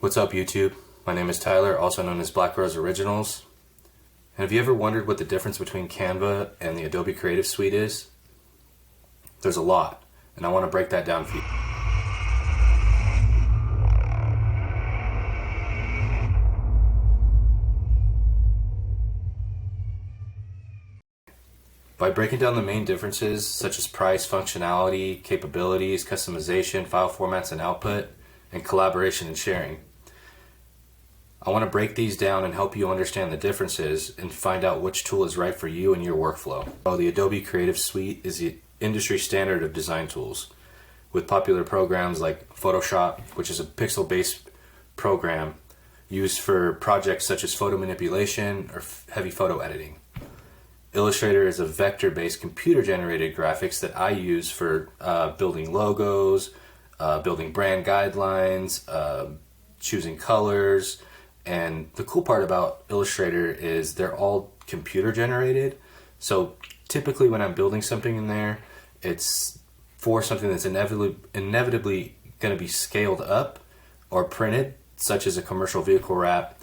What's up, YouTube? My name is Tyler, also known as Black Rose Originals. And have you ever wondered what the difference between Canva and the Adobe Creative Suite is? There's a lot, and I want to break that down for you. By breaking down the main differences, such as price, functionality, capabilities, customization, file formats and output, and collaboration and sharing, I want to break these down and help you understand the differences and find out which tool is right for you and your workflow. The Adobe Creative Suite is the industry standard of design tools, with popular programs like Photoshop, which is a pixel-based program used for projects such as photo manipulation or heavy photo editing. Illustrator is a vector-based computer-generated graphics that I use for building logos, building brand guidelines, choosing colors. And the cool part about Illustrator is they're all computer-generated. So typically when I'm building something in there, it's for something that's inevitably going to be scaled up or printed, such as a commercial vehicle wrap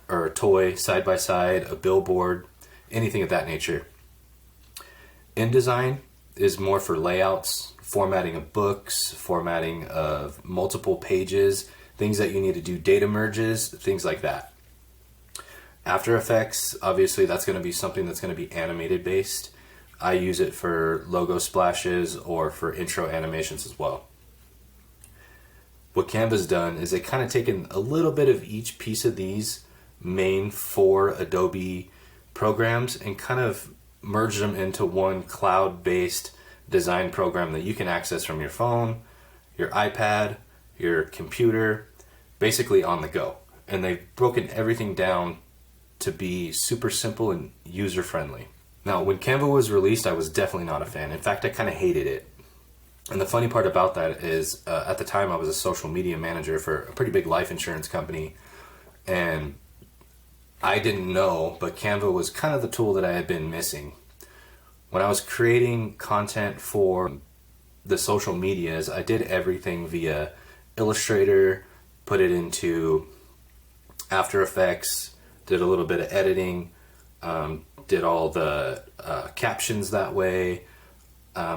or a toy side-by-side, a billboard, anything of that nature. InDesign is more for layouts, formatting of books, formatting of multiple pages, things that you need to do data merges, things like that. After Effects, obviously that's going to be something that's going to be animated based. I use it for logo splashes or for intro animations as well. What Canva's done is they kind of taken a little bit of each piece of these main 4 Adobe programs and kind of merge them into one cloud-based design program that you can access from your phone, your iPad, your computer, basically on the go. And they've broken everything down to be super simple and user-friendly. Now, when Canva was released, I was definitely not a fan. In fact, I kind of hated it. And the funny part about that is, at the time I was a social media manager for a pretty big life insurance company, and I didn't know, but Canva was kind of the tool that I had been missing. When I was creating content for the social medias, I did everything via Illustrator, put it into After Effects, did a little bit of editing, did all the captions that way,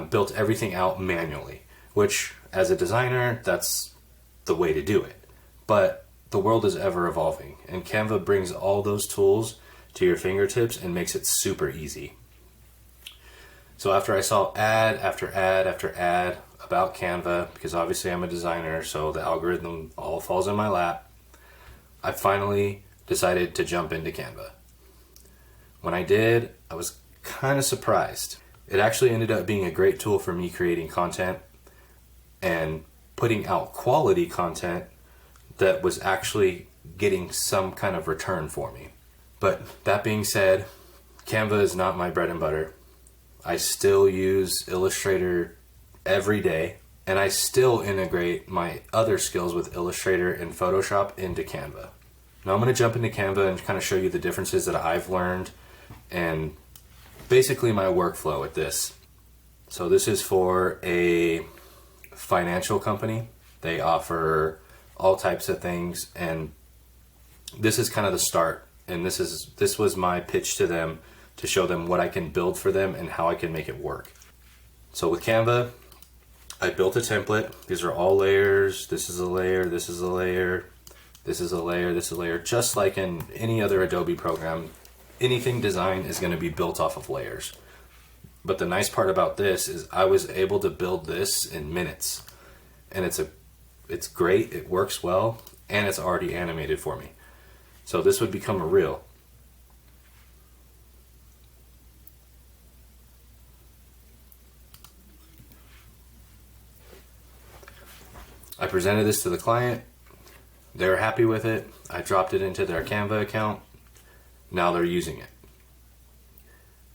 built everything out manually, which as a designer, that's the way to do it. But the world is ever evolving, and Canva brings all those tools to your fingertips and makes it super easy. So after I saw ad after ad after ad about Canva, because obviously I'm a designer, so the algorithm all falls in my lap, I finally decided to jump into Canva. When I did, I was kind of surprised. It actually ended up being a great tool for me creating content and putting out quality content that was actually getting some kind of return for me. But that being said, Canva is not my bread and butter. I still use Illustrator every day, and I still integrate my other skills with Illustrator and Photoshop into Canva. Now I'm going to jump into Canva and kind of show you the differences that I've learned and basically my workflow with this. So this is for a financial company. They offer all types of things, and this is kind of the start, and this was my pitch to them to show them what I can build for them and how I can make it work. So with Canva, I built a template. These are all layers. This is a layer, this is a layer, this is a layer, this is a layer. Just like in any other Adobe program, anything design is going to be built off of layers. But the nice part about this is I was able to build this in minutes, and it's great, it works well, and it's already animated for me. So this would become a reel. I presented this to the client, they were happy with it, I dropped it into their Canva account, now they're using it.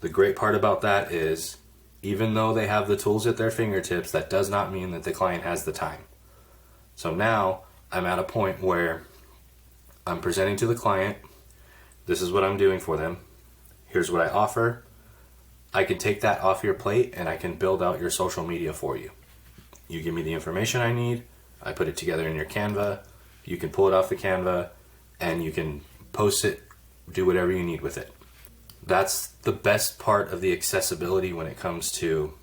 The great part about that is, even though they have the tools at their fingertips, that does not mean that the client has the time. So now I'm at a point where I'm presenting to the client, this is what I'm doing for them, here's what I offer, I can take that off your plate and I can build out your social media for you. You give me the information I need, I put it together in your Canva, You can pull it off the Canva and you can post it, do whatever you need with it. That's the best part of the accessibility when it comes to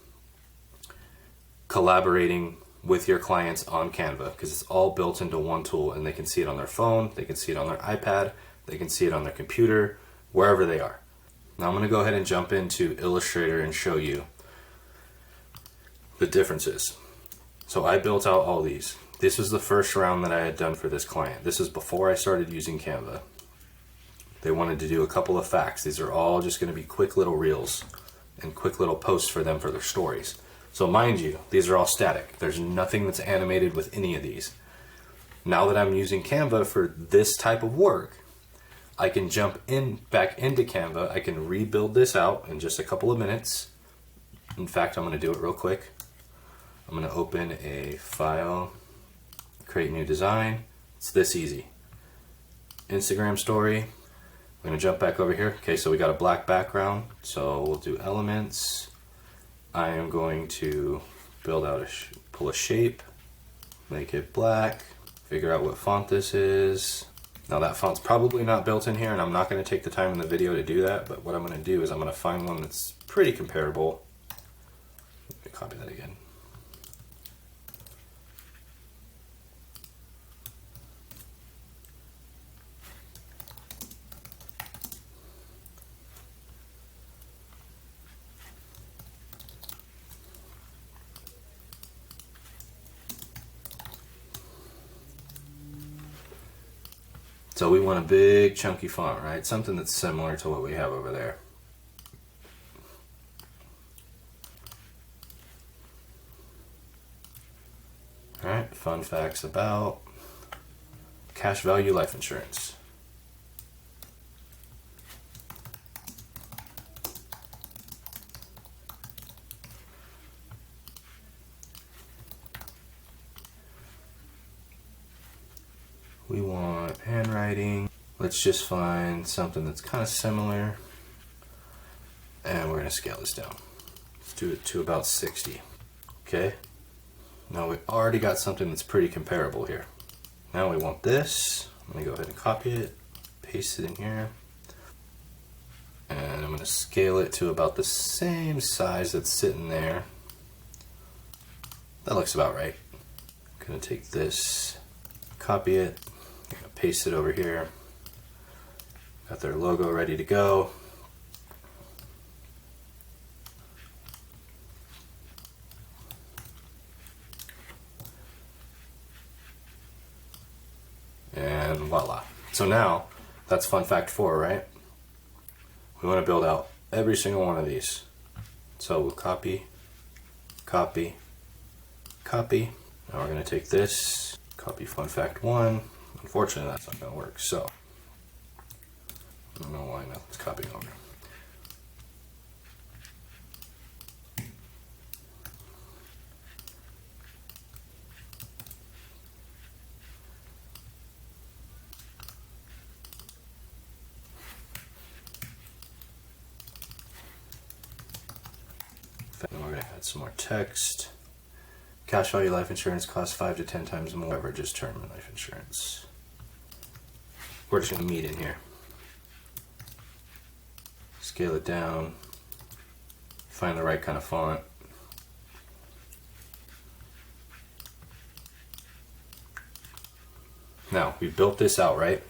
collaborating with your clients on Canva, because it's all built into one tool and they can see it on their phone, they can see it on their iPad, they can see it on their computer, wherever they are. Now I'm going to go ahead and jump into Illustrator and show you the differences. So I built out all these. This was the first round that I had done for this client. This is before I started using Canva. They wanted to do a couple of facts. These are all just going to be quick little reels and quick little posts for them for their stories. So mind you, these are all static. There's nothing that's animated with any of these. Now that I'm using Canva for this type of work, I can jump back into Canva. I can rebuild this out in just a couple of minutes. In fact, I'm going to do it real quick. I'm going to open a file, create new design. It's this easy. Instagram story. I'm going to jump back over here. Okay, so we got a black background. So we'll do elements. I am going to build out pull a shape, make it black, figure out what font this is. Now that font's probably not built in here, and I'm not going to take the time in the video to do that, but what I'm going to do is I'm going to find one that's pretty comparable. Let me copy that again. So we want a big chunky font, right? Something that's similar to what we have over there. All right, fun facts about cash value life insurance. We want handwriting. Let's just find something that's kind of similar. And we're going to scale this down. Let's do it to about 60. Okay. Now we already got something that's pretty comparable here. Now we want this. I'm going to go ahead and copy it, paste it in here. And I'm going to scale it to about the same size that's sitting there. That looks about right. I'm going to take this, copy it. Paste it over here. Got their logo ready to go. And voila. So now, that's fun fact 4, right? We want to build out every single one of these. So we'll copy, copy, copy. Now we're going to take this, copy fun fact 1. Unfortunately, that's not going to work, so I don't know why nothing's copying over. Then we're going to add some more text. Cash value life insurance costs 5 to 10 times more averages term in life insurance. We're just going to meet in here. Scale it down. Find the right kind of font. Now, we built this out, right?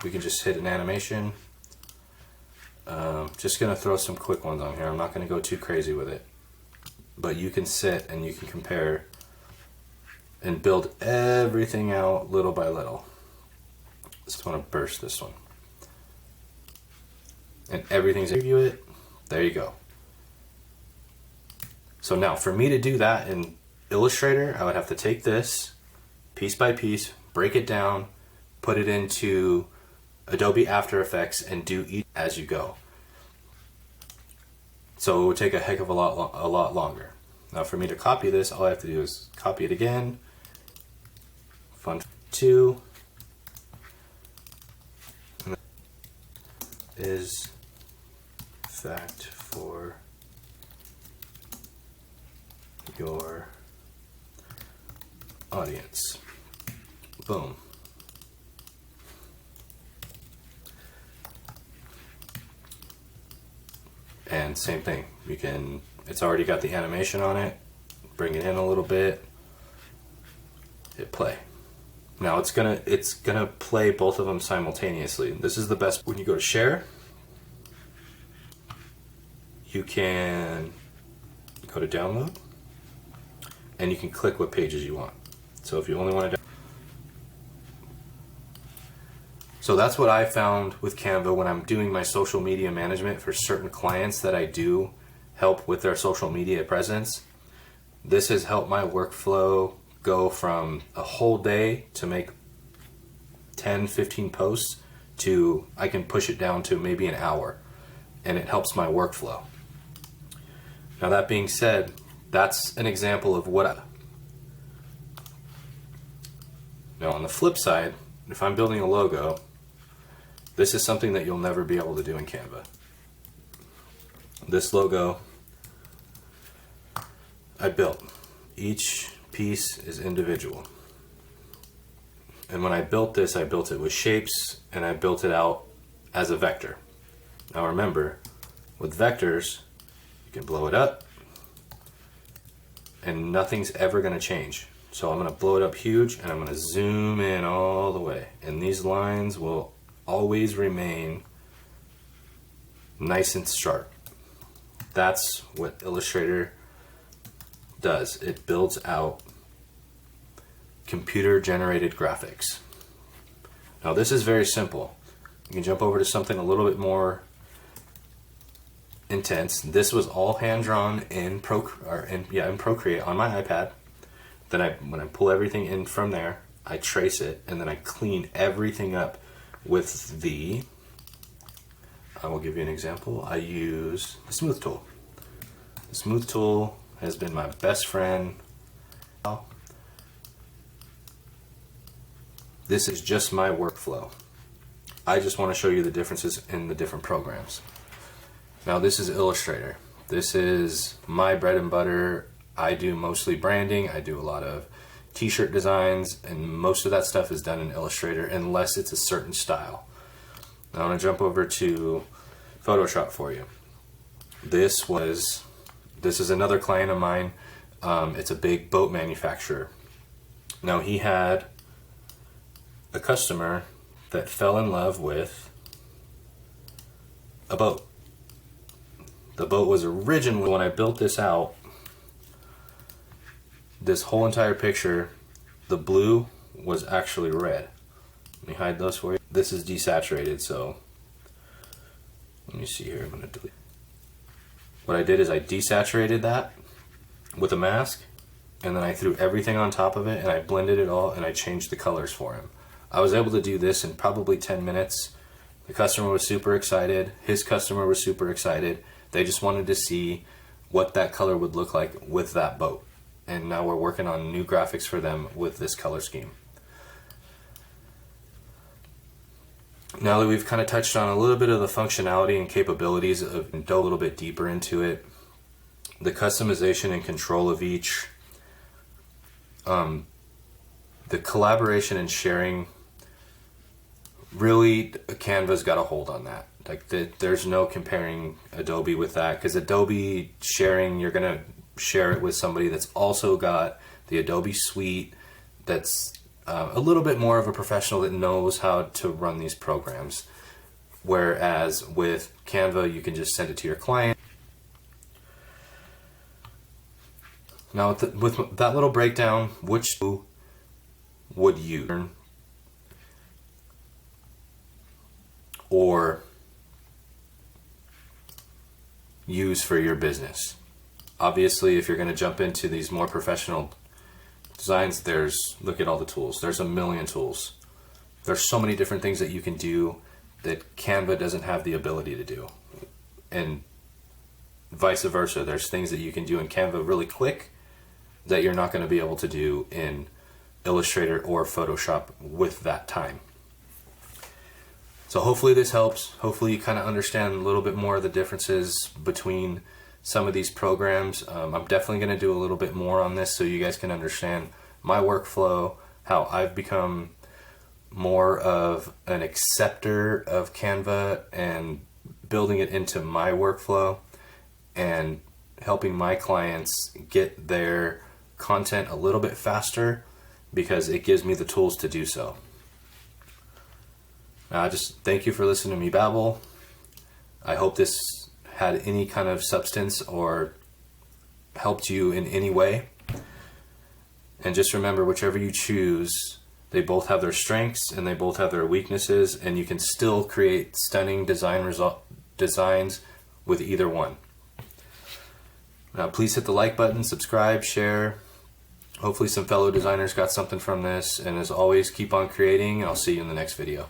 We can just hit an animation. Just going to throw some quick ones on here. I'm not going to go too crazy with it. But you can sit and you can compare and build everything out little by little. Just want to burst this one. And everything's review it. There you go. So now for me to do that in Illustrator, I would have to take this piece by piece, break it down, put it into Adobe After Effects and do each as you go. So it would take a heck of a lot longer. Now for me to copy this, all I have to do is copy it again. Fun 2 is fact for your audience. Boom. And same thing, it's already got the animation on it. Bring it in a little bit, hit play. Now it's gonna play both of them simultaneously. This is the best. When you go to share, you can go to download, and you can click what pages you want. So if you only want to, so that's what I found with Canva when I'm doing my social media management for certain clients that I do help with their social media presence. This has helped my workflow go from a whole day to make 10, 15 posts to I can push it down to maybe an hour, and it helps my workflow. Now that being said, that's an example of now on the flip side, if I'm building a logo, this is something that you'll never be able to do in Canva. This logo I built. Each piece is individual. And when I built this, I built it with shapes and I built it out as a vector. Now remember, with vectors, you can blow it up and nothing's ever going to change. So I'm going to blow it up huge and I'm going to zoom in all the way. And these lines will always remain nice and sharp. That's what Illustrator does. It builds out computer generated graphics. Now this is very simple. You can jump over to something a little bit more intense. This was all hand drawn in Procreate on my iPad. Then when I pull everything in from there, I trace it and then I clean everything up with I will give you an example. I use the smooth tool. The smooth tool has been my best friend. This is just my workflow. I just want to show you the differences in the different programs. Now this is Illustrator. This is my bread and butter. I do mostly branding. I do a lot of t-shirt designs, and most of that stuff is done in Illustrator unless it's a certain style. Now I'm going to jump over to Photoshop for you. This is another client of mine. It's a big boat manufacturer. Now he had a customer that fell in love with a boat. The boat was originally, when I built this out, this whole entire picture, the blue was actually red. Let me hide those for you. This is desaturated, so let me see here. I'm going to delete. What I did is I desaturated that with a mask, and then I threw everything on top of it and I blended it all and I changed the colors for him. I was able to do this in probably 10 minutes. The customer was super excited. His customer was super excited. They just wanted to see what that color would look like with that boat. And now we're working on new graphics for them with this color scheme. Now that we've kind of touched on a little bit of the functionality and capabilities and dove a little bit deeper into it, the customization and control of each, the collaboration and sharing, really Canva's got a hold on that. Like there's no comparing Adobe with that, because Adobe sharing, you're gonna share it with somebody that's also got the Adobe suite, that's a little bit more of a professional that knows how to run these programs. Whereas with Canva, you can just send it to your client. Now with that little breakdown, which would you learn or use for your business? Obviously, if you're going to jump into these more professional designs, look at all the tools. There's a million tools. There's so many different things that you can do that Canva doesn't have the ability to do. And vice versa. There's things that you can do in Canva really quick that you're not going to be able to do in Illustrator or Photoshop with that time. So hopefully this helps. Hopefully you kind of understand a little bit more of the differences between some of these programs. I'm definitely going to do a little bit more on this so you guys can understand my workflow, how I've become more of an acceptor of Canva and building it into my workflow. and helping my clients get their content a little bit faster because it gives me the tools to do so. Just thank you for listening to me babble. I hope this had any kind of substance or helped you in any way. And just remember, whichever you choose, they both have their strengths and they both have their weaknesses, and you can still create stunning designs with either one. Now, please hit the like button, subscribe, share. Hopefully some fellow designers got something from this, and as always, keep on creating, and I'll see you in the next video.